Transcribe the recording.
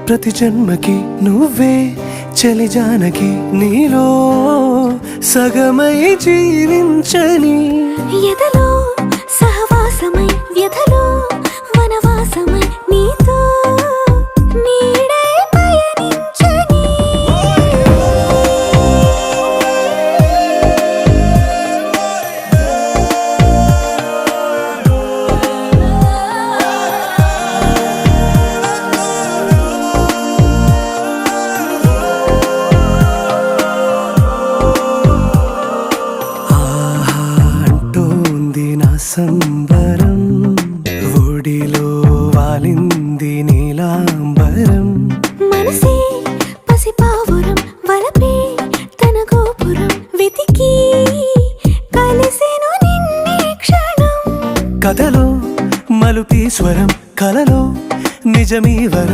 ప్రతి జన్మకి నువ్వే చలి జానకి నీలో సగమై జీవించని ఎదలో సహవాసమై వ్యధలో వనవాసమై నీతో నీడై పయనించని సంబరం ఒడిలో వాలింది నీలాంబరం మనసే పసిపావురం వలపే తన గోపురం వెతికి కలిసెను నిన్నే క్షణం కథలో మలుపీశ్వరం కలలో నిజమీ వరం